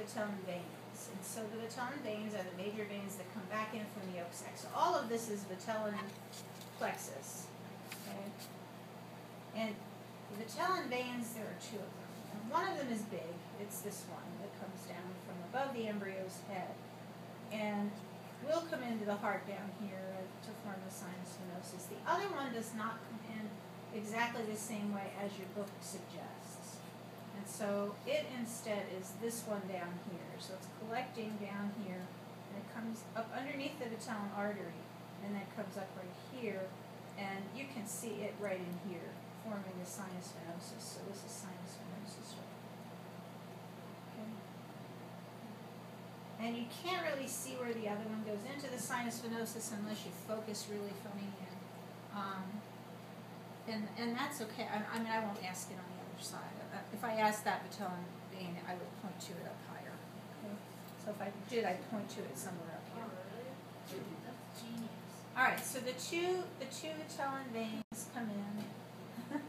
Vitelline veins. And so the Vitelline veins are the major veins that come back in from the yolk sac. So all of this is Vitelline plexus. Okay? And the Vitelline veins, there are two of them. And one of them is big. It's this one that comes down from above the embryo's head. And will come into the heart down here to form the sinus venosus. The other one does not come in exactly the same way as your book suggests. And so it instead is this one down here. So it's collecting down here, and it comes up underneath the Vitelline artery, and then comes up right here, and you can see it right in here, forming the sinus venosus. So this is sinus venosus right here. Okay. And you can't really see where the other one goes into the sinus venosus unless you focus really phoning in. And that's okay. I mean, I won't ask it on the other side. If I asked that Vitelline vein, I would point to it up higher. Okay? So if I did, I'd point to it somewhere up here. That's genius. All right. So the two Vitelline veins come in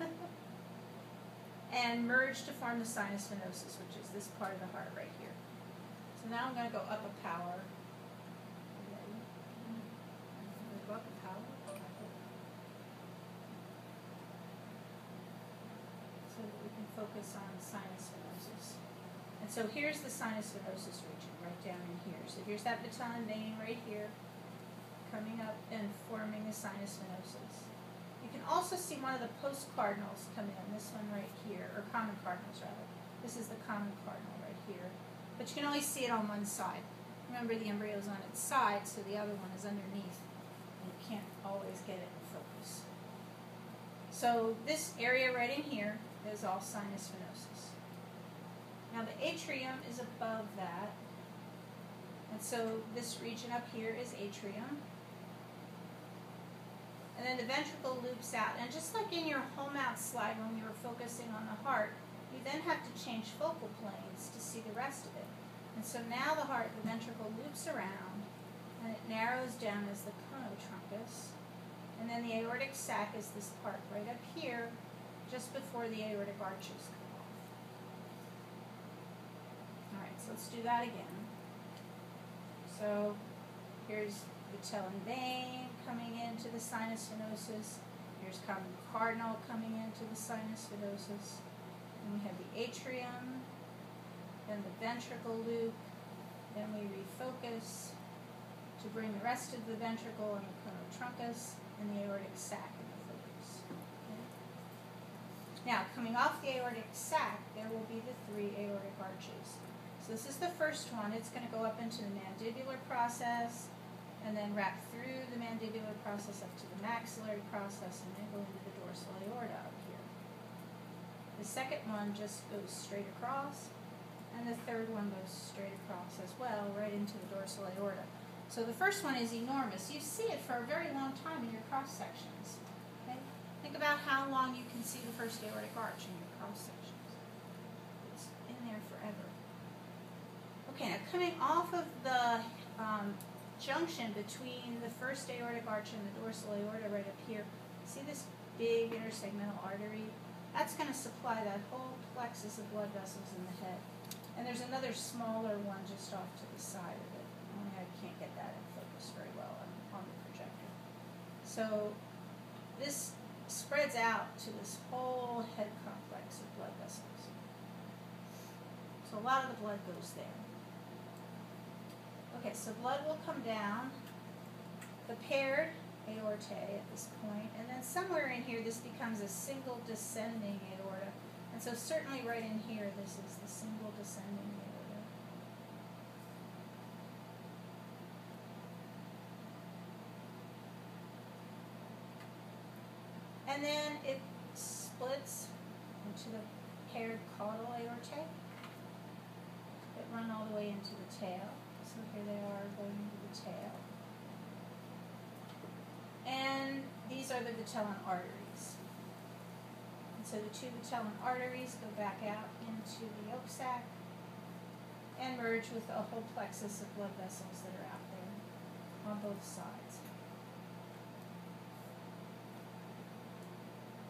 and merge to form the sinus venosus, which is this part of the heart right here. So now I'm going to go up a power. Go up a power. So that we can focus on sinus venosus. And so here's the sinus venosus region right down in here. So here's that Vitelline vein right here coming up and forming the sinus venosus. You can also see one of the post-cardinals come in, this one right here, or common cardinals rather. This is the common cardinal right here. But you can only see it on one side. Remember, the embryo is on its side, so the other one is underneath, and you can't always get it in focus. So this area right in here is all sinus venosus. Now the atrium is above that, and so this region up here is atrium. And then the ventricle loops out, and just like in your whole mouth slide when we were focusing on the heart, you then have to change focal planes to see the rest of it. And so now the ventricle loops around, and it narrows down as the conotruncus. And then the aortic sac is this part right up here, just before the aortic arches come off. All right, so let's do that again. So here's Vitelline vein coming into the sinus venosus. Here's common cardinal coming into the sinus venosus. And we have the atrium, then the ventricle loop, then we refocus to bring the rest of the ventricle and the conotruncus and the aortic sac into focus. Okay. Now, coming off the aortic sac, there will be the 3 aortic arches. So this is the first one. It's going to go up into the mandibular process, and then wrap through the mandibular process up to the maxillary process, and then go into the dorsal aorta up here. The second one just goes straight across, and the third one goes straight across as well, right into the dorsal aorta. So the first one is enormous. You see it for a very long time in your cross sections. Okay? Think about how long you can see the first aortic arch in your cross sections. It's in there forever. Okay, now coming off of the junction between the first aortic arch and the dorsal aorta right up here, see this big intersegmental artery? That's going to supply that whole plexus of blood vessels in the head. And there's another smaller one just off to the side of it. Only I can't get that in focus very well on the projector. So this spreads out to this whole head complex of blood vessels. So a lot of the blood goes there. Okay, so blood will come down the paired aortae at this point, and then somewhere in here this becomes a single descending aorta. And so certainly right in here this is the single descending aorta. And then it splits into the paired caudal aortae that run all the way into the tail. So here they are going into the tail. And these are the Vitelline arteries. And so the 2 Vitelline arteries go back out into the yolk sac and merge with a whole plexus of blood vessels that are out there on both sides.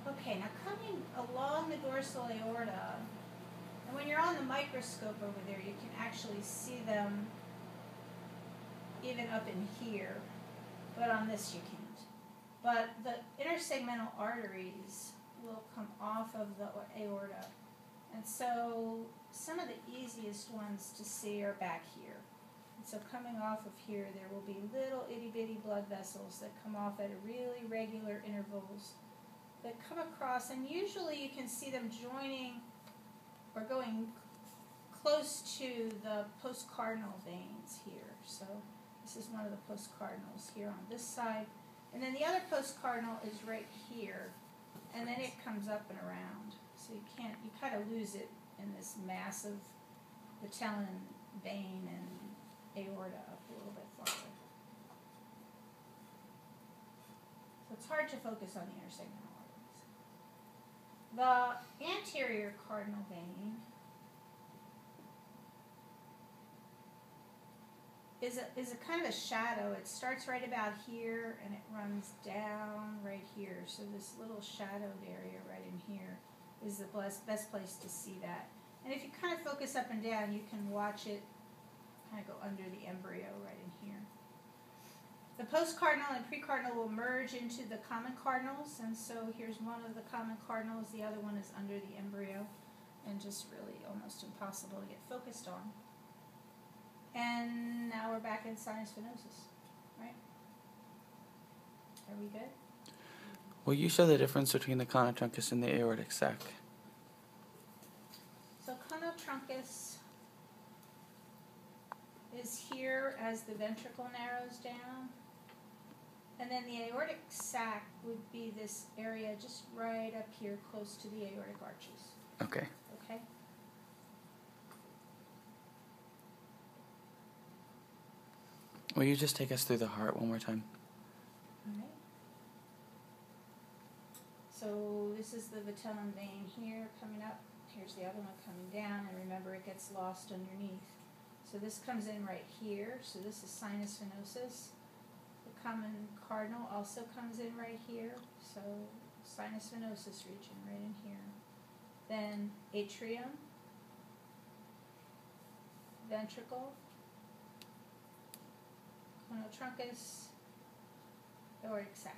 Okay, now coming along the dorsal aorta, and when you're on the microscope over there, you can actually see them even up in here, but on this you can't. But the intersegmental arteries will come off of the aorta, and so some of the easiest ones to see are back here. And so coming off of here, there will be little itty-bitty blood vessels that come off at really regular intervals that come across, and usually you can see them joining or going close to the postcardinal veins here. So this is one of the postcardinals here on this side. And then the other postcardinal is right here, and then it comes up and around. So you kind of lose it in this massive patellar vein and aorta up a little bit farther. So it's hard to focus on the intersegmental arteries. The anterior cardinal vein is a kind of a shadow. It starts right about here and it runs down right here. So this little shadowed area right in here is the best place to see that. And if you kind of focus up and down, you can watch it kind of go under the embryo right in here. The postcardinal and precardinal will merge into the common cardinals, and so here's one of the common cardinals, the other one is under the embryo, and just really almost impossible to get focused on. And now we're back in sinus venosus, right? Are we good? Will you show the difference between the conotrungus and the aortic sac? So conotruncus is here as the ventricle narrows down. And then the aortic sac would be this area just right up here close to the aortic arches. Okay. Okay? Will you just take us through the heart one more time? All right. So this is the vitelline vein here coming up. Here's the other one coming down, and remember it gets lost underneath. So this comes in right here. So this is sinus venosus. The common cardinal also comes in right here. So sinus venosus region right in here. Then atrium, ventricle, conotruncus, aortic sac.